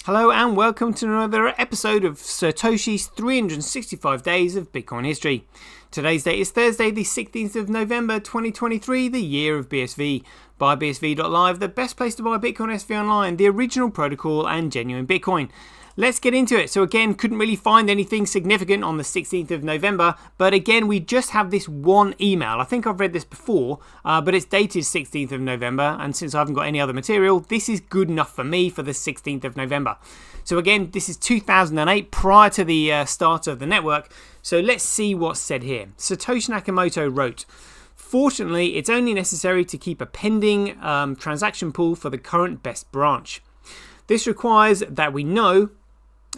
Hello and welcome to another episode of Satoshi's 365 Days of Bitcoin History. Today's date is Thursday, the 16th of November 2023, the year of BSV. Buy BSV.live, the best place to buy Bitcoin SV online, the original protocol and genuine Bitcoin. Let's get into it. So again, couldn't really find anything significant on the 16th of November, but again, we just have this one email. I think I've read this before, but it's dated 16th of November, and since I haven't got any other material, this is good enough for me for the 16th of November. So again, this is 2008, prior to the start of the network, so let's see what's said here. Satoshi Nakamoto wrote, "Fortunately, it's only necessary to keep a pending transaction pool for the current best branch. This requires that we know,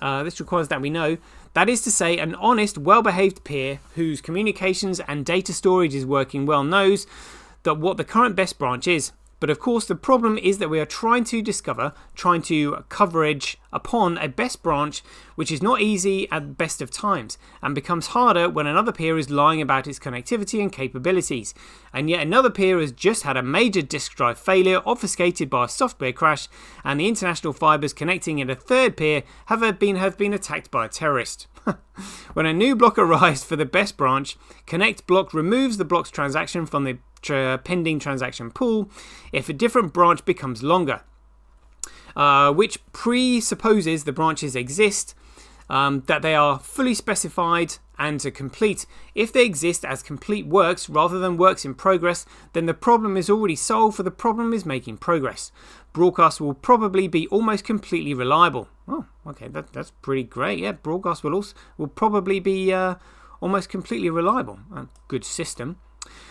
that is to say, an honest, well-behaved peer whose communications and data storage is working well knows that what the current best branch is. But of course, the problem is that we are trying to coverage upon a best branch, which is not easy at the best of times, and becomes harder when another peer is lying about its connectivity and capabilities. And yet another peer has just had a major disk drive failure obfuscated by a software crash, and the international fibers connecting in a third peer have been attacked by a terrorist. When a new block arrives for the best branch, Connect block removes the block's transaction from the pending transaction pool if a different branch becomes longer, which presupposes the branches exist, that they are fully specified and to complete. If they exist as complete works rather than works in progress, then the problem is already solved, for the problem is making progress. Broadcast will probably be almost completely reliable." Oh, okay, that's pretty great. Yeah, broadcast will probably be almost completely reliable. Good system.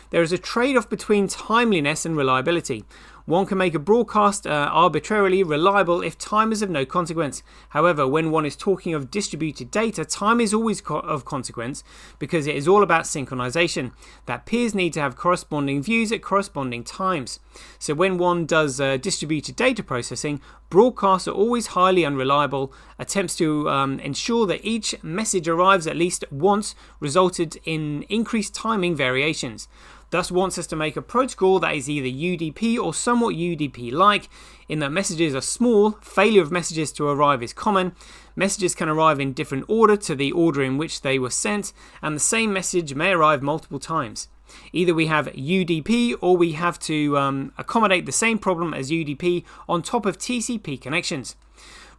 "There is a trade-off between timeliness and reliability. One can make a broadcast arbitrarily reliable if time is of no consequence. However, when one is talking of distributed data, time is always of consequence, because it is all about synchronization, that peers need to have corresponding views at corresponding times. So when one does distributed data processing, broadcasts are always highly unreliable. Attempts to ensure that each message arrives at least once resulted in increased timing variations. Thus wants us to make a protocol that is either UDP or somewhat UDP-like, in that messages are small, failure of messages to arrive is common, messages can arrive in different order to the order in which they were sent, and the same message may arrive multiple times. Either we have UDP or we have to accommodate the same problem as UDP on top of TCP connections.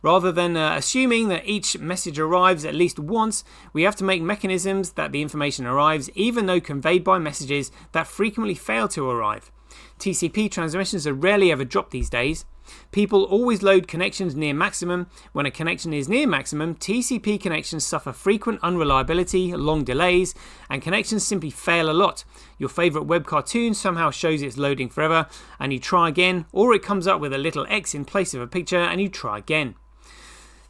Rather than assuming that each message arrives at least once, we have to make mechanisms that the information arrives even though conveyed by messages that frequently fail to arrive. TCP transmissions are rarely ever dropped these days. People always load connections near maximum. When a connection is near maximum, TCP connections suffer frequent unreliability, long delays, and connections simply fail a lot. Your favorite web cartoon somehow shows it's loading forever, and you try again, or it comes up with a little X in place of a picture and you try again.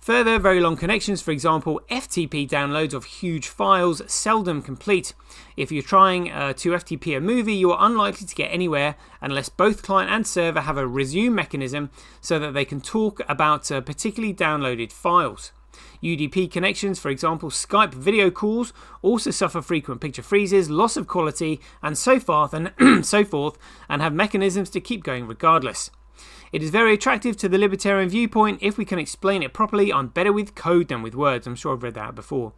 Further, very long connections, for example, FTP downloads of huge files, seldom complete. If you're trying to FTP a movie, you are unlikely to get anywhere unless both client and server have a resume mechanism so that they can talk about particularly downloaded files. UDP connections, for example, Skype video calls, also suffer frequent picture freezes, loss of quality, and so forth, and have mechanisms to keep going regardless. It is very attractive to the libertarian viewpoint if we can explain it properly. I'm better with code than with words. I'm sure I've read that before.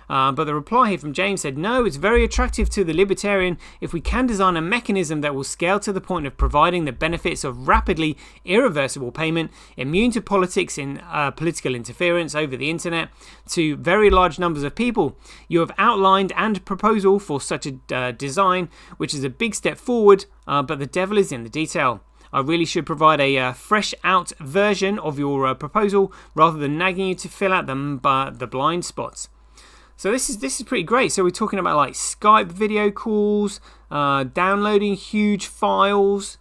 But the reply here from James said, no, it's very attractive to the libertarian if we can design a mechanism that will scale to the point of providing the benefits of rapidly irreversible payment, immune to politics in political interference over the internet, to very large numbers of people. You have outlined and proposal for such a design, which is a big step forward, but the devil is in the detail. I really should provide a fresh out version of your proposal rather than nagging you to fill out the blind spots." So this is pretty great. So we're talking about like Skype video calls, downloading huge files,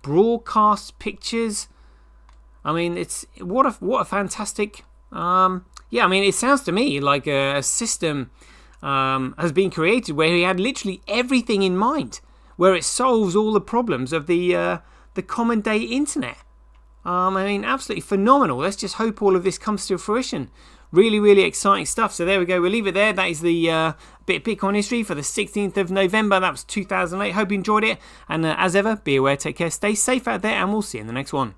broadcast pictures. I mean, it's what a fantastic. I mean, it sounds to me like a system has been created where he had literally everything in mind, where it solves all the problems of the common day internet. I mean, absolutely phenomenal. Let's just hope all of this comes to fruition. Really, really exciting stuff. So there we go. We'll leave it there. That is the bit of Bitcoin history for the 16th of November. That was 2008. Hope you enjoyed it. And as ever, be aware, take care, stay safe out there, and we'll see you in the next one.